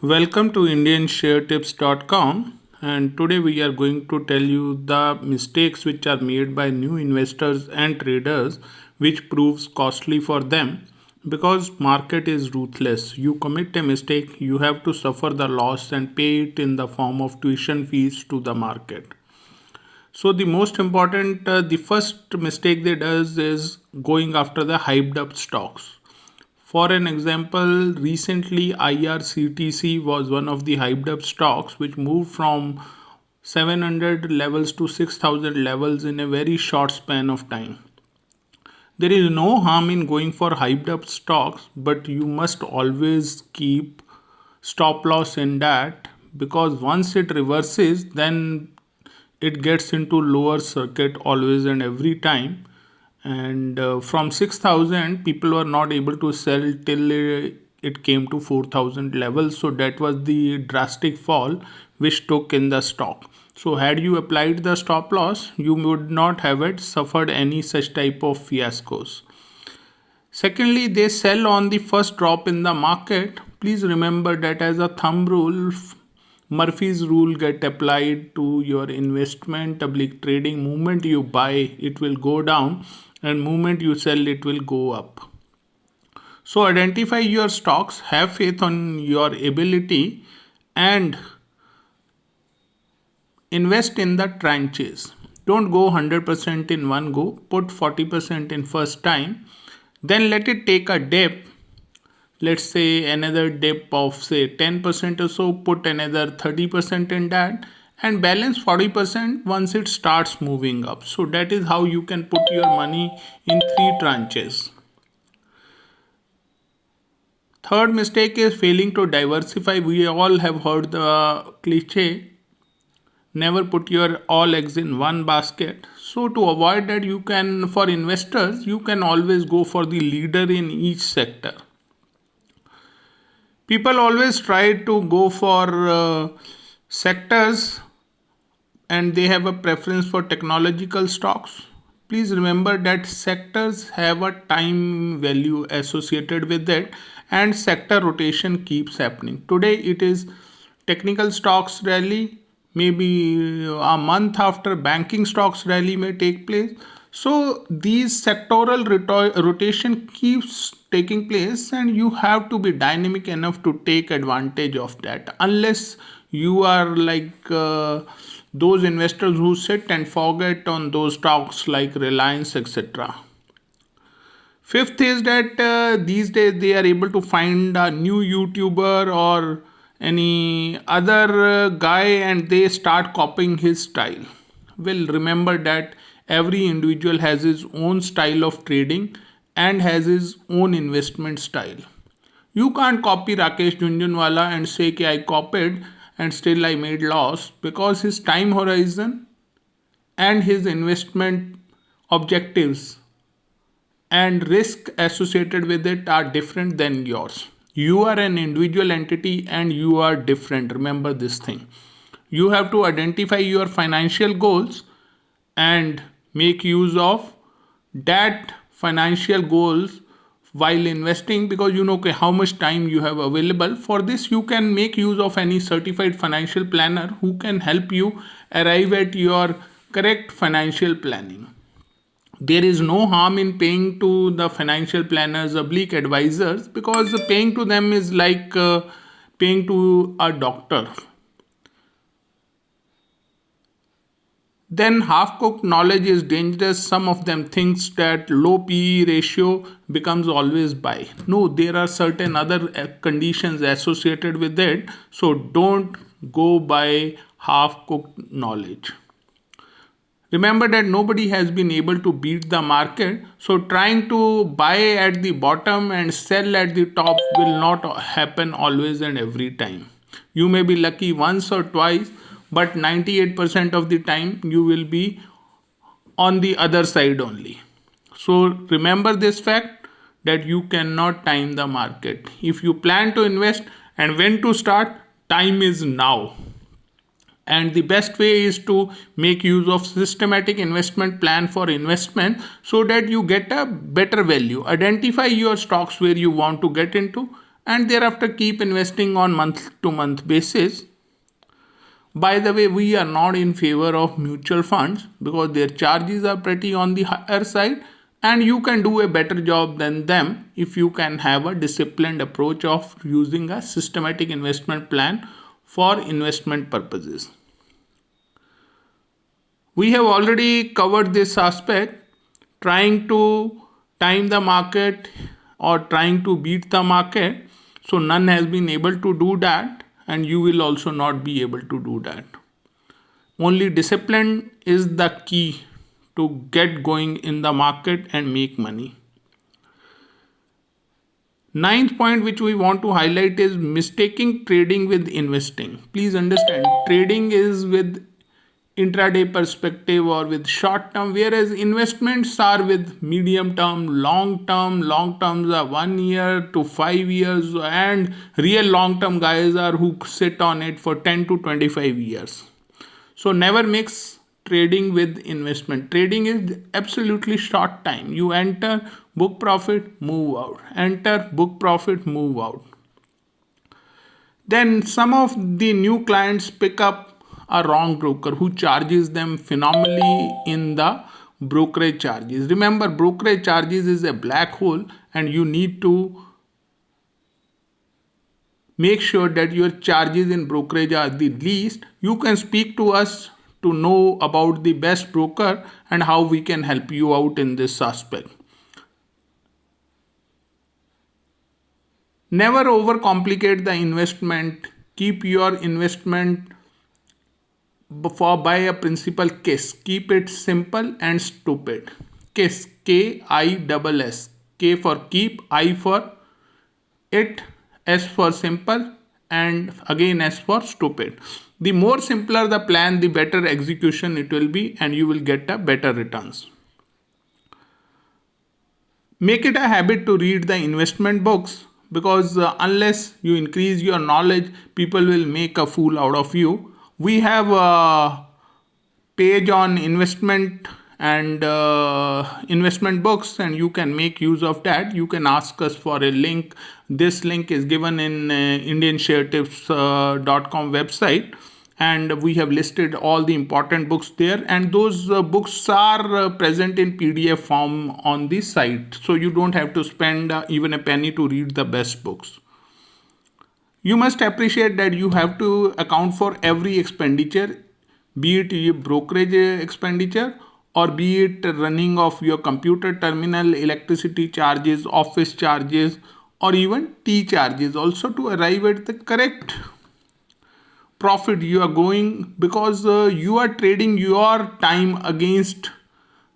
Welcome to IndianShareTips.com, and today we are going to tell you the mistakes which are made by new investors and traders which proves costly for them because market is ruthless. You commit a mistake, you have to suffer the loss and pay it in the form of tuition fees to the market. So the most important, the first mistake they does is going after the hyped up stocks. For an example, recently IRCTC was one of the hyped up stocks which moved from 700 levels to 6000 levels in a very short span of time. There is no harm in going for hyped up stocks, but you must always keep stop loss in that because once it reverses, then it gets into lower circuit always and every time, and from 6000 people were not able to sell till it came to 4000 levels. So that was the drastic fall which took in the stock. So had you applied the stop loss, you would not have it suffered any such type of fiascos. Secondly, they sell on the first drop in the market. Please remember that as a thumb rule, Murphy's rule get applied to your investment public trading. Moment you buy, it will go down, and moment you sell, it will go up. So identify your stocks, have faith on your ability, and invest in the tranches. Don't go 100% in one go. Put 40% in first time. Then let it take a dip. Let's say another dip of say 10% or so. Put another 30% in that and balance 40% once it starts moving up. So that is how you can put your money in three tranches. Third mistake is failing to diversify. We all have heard the cliche, never put your all eggs in one basket. So to avoid that, you can, for investors, you can always go for the leader in each sector. People always try to go for sectors and they have a preference for technological stocks. Please remember that sectors have a time value associated with it and sector rotation keeps happening. Today it is technical stocks rally, maybe a month after banking stocks rally may take place. So these sectoral rotation keeps taking place and you have to be dynamic enough to take advantage of that, unless you are like those investors who sit and forget on those stocks like Reliance, etc. Fifth is that these days they are able to find a new YouTuber or any other guy and they start copying his style. Well, remember that every individual has his own style of trading and has his own investment style. You can't copy Rakesh Jhunjhunwala and say that I copied and still I made loss because his time horizon and his investment objectives and risk associated with it are different than yours. You are an individual entity and you are different. Remember this thing. You have to identify your financial goals and make use of that financial goals while investing, because you know okay, how much time you have available. For this you can make use of any certified financial planner who can help you arrive at your correct financial planning. There is no harm in paying to the financial planners oblique advisors because paying to them is like paying to a doctor. Then half-cooked knowledge is dangerous. Some of them thinks that low PE ratio becomes always buy. No, there are certain other conditions associated with it. So don't go by half-cooked knowledge. Remember that nobody has been able to beat the market. So trying to buy at the bottom and sell at the top will not happen always and every time. You may be lucky once or twice, but 98% of the time you will be on the other side only. So remember this fact that you cannot time the market. If you plan to invest and when to start, time is now. And the best way is to make use of systematic investment plan for investment so that you get a better value. Identify your stocks where you want to get into and thereafter keep investing on month to month basis. By the way, we are not in favor of mutual funds because their charges are pretty on the higher side, and you can do a better job than them if you can have a disciplined approach of using a systematic investment plan for investment purposes. We have already covered this aspect, trying to time the market or trying to beat the market. So none has been able to do that, and you will also not be able to do that. Only discipline is the key to get going in the market and make money. Ninth point which we want to highlight is mistaking trading with investing. Please understand, trading is with intraday perspective or with short term, whereas investments are with medium term, long term. Long terms are 1 year to 5 years, and real long term guys are who sit on it for 10 to 25 years. So never mix trading with investment. Trading is absolutely short time. You enter, book profit, move out. Enter, book profit, move out. Then some of the new clients pick up a wrong broker who charges them phenomenally in the brokerage charges. Remember, brokerage charges is a black hole, and you need to make sure that your charges in brokerage are the least. You can speak to us to know about the best broker and how we can help you out in this aspect. Never overcomplicate the investment. Keep your investment by a principle KISS. Keep it simple and stupid. KISS, KISS. K for keep, I for it, S for simple, and again S for stupid. The more simpler the plan, the better execution it will be, and you will get a better returns. Make it a habit to read the investment books, because unless you increase your knowledge, people will make a fool out of you. We have a page on investment and investment books, and you can make use of that. You can ask us for a link. This link is given in indiansharetips.com website, and we have listed all the important books there, and those books are present in PDF form on the site, so you don't have to spend even a penny to read the best books. You must appreciate that you have to account for every expenditure, be it a brokerage expenditure or be it running of your computer terminal, electricity charges, office charges, or even tea charges, also to arrive at the correct profit you are going, because you are trading your time against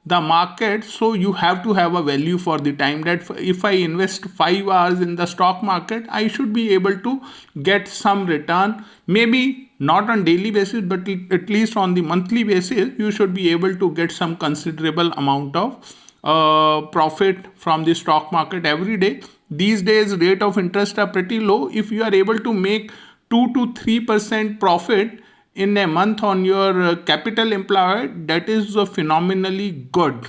the market. So you have to have a value for the time, that if I invest 5 hours in the stock market, I should be able to get some return, maybe not on daily basis, but at least on the monthly basis you should be able to get some considerable amount of profit from the stock market every day. These days rate of interest are pretty low. If you are able to make 2 to 3% profit in a month on your capital employed, that is phenomenally good.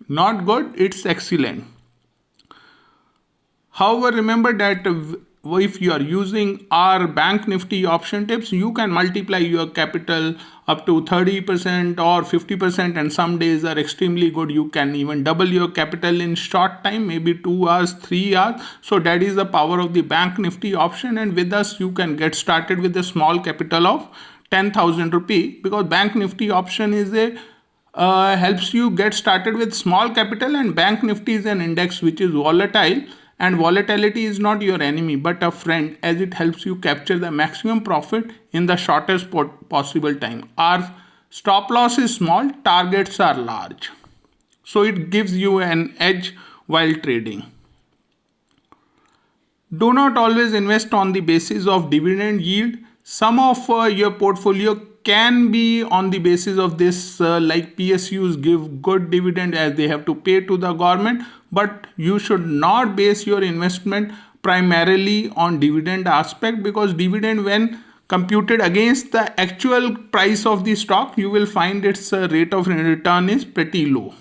Not good, it's excellent. However, remember that if you are using our Bank Nifty option tips, you can multiply your capital up to 30% or 50%, and some days are extremely good. You can even double your capital in short time, maybe 2 hours, 3 hours. So that is the power of the Bank Nifty option, and with us you can get started with a small capital of 10,000 rupee, because Bank Nifty option is a helps you get started with small capital, and Bank Nifty is an index which is volatile, and volatility is not your enemy but a friend, as it helps you capture the maximum profit in the shortest possible time. Our stop loss is small, targets are large, so it gives you an edge while trading. Do not always invest on the basis of dividend yield. Some of your portfolio can be on the basis of this, like PSUs give good dividend as they have to pay to the government, but you should not base your investment primarily on dividend aspect, because dividend, when computed against the actual price of the stock, you will find its rate of return is pretty low.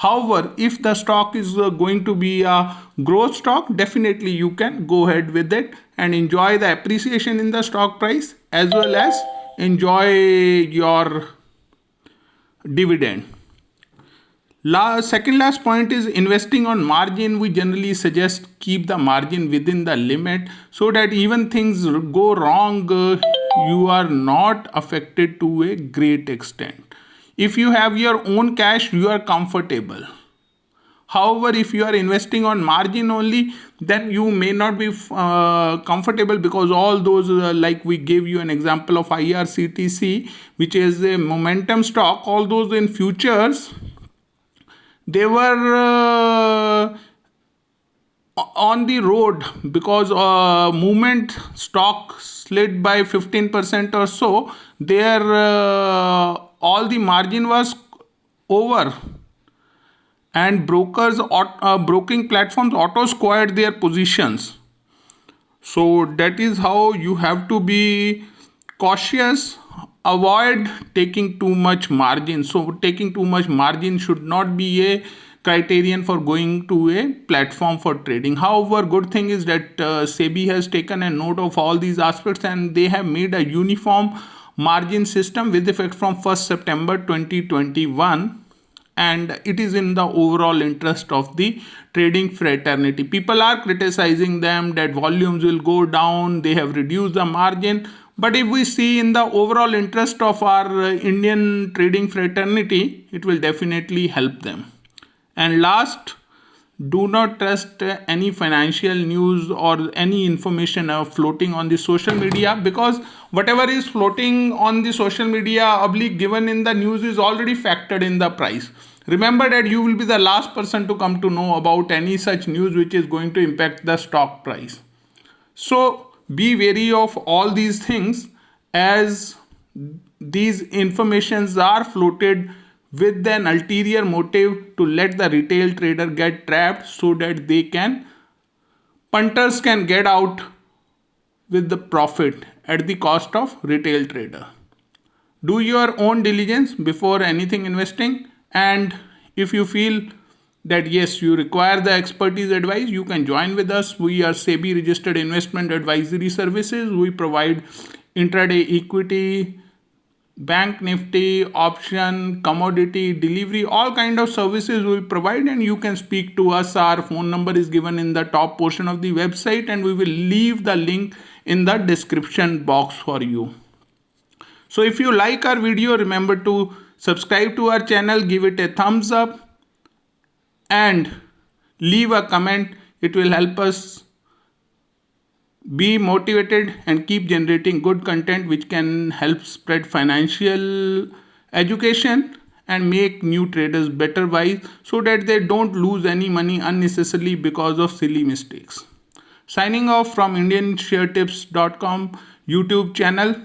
However, if the stock is going to be a growth stock, definitely you can go ahead with it and enjoy the appreciation in the stock price as well as enjoy your dividend. Second last point is investing on margin. We generally suggest keep the margin within the limit so that even things go wrong, you are not affected to a great extent. If you have your own cash, you are comfortable. However, if you are investing on margin only, then you may not be comfortable, because all those, like we gave you an example of IRCTC, which is a momentum stock, all those in futures, they were on the road because movement stock slid by 15% or so. Their all the margin was over, and broking platforms auto squared their positions. So that is how you have to be cautious. Avoid taking too much margin. So taking too much margin should not be a criterion for going to a platform for trading. However, good thing is that SEBI has taken a note of all these aspects, and they have made a uniform margin system with effect from 1st September 2021, and it is in the overall interest of the trading fraternity. People are criticizing them that volumes will go down, they have reduced the margin, but if we see in the overall interest of our Indian trading fraternity, it will definitely help them. And last, do not trust any financial news or any information floating on the social media, because whatever is floating on the social media oblique given in the news is already factored in the price. Remember that you will be the last person to come to know about any such news which is going to impact the stock price. So be wary of all these things, as these informations are floated with an ulterior motive to let the retail trader get trapped, so that punters can get out with the profit at the cost of retail trader. Do your own diligence before anything investing, and if you feel that yes, you require the expertise advice, you can join with us. We are SEBI registered investment advisory services. We provide intraday equity, bank nifty, option, commodity, delivery, all kind of services we provide, and you can speak to us. Our phone number is given in the top portion of the website, and we will leave the link in the description box for you. So if you like our video, remember to subscribe to our channel, give it a thumbs up, and leave a comment. It will help us be motivated and keep generating good content which can help spread financial education and make new traders better wise, so that they don't lose any money unnecessarily because of silly mistakes. Signing off from IndianShareTips.com YouTube channel.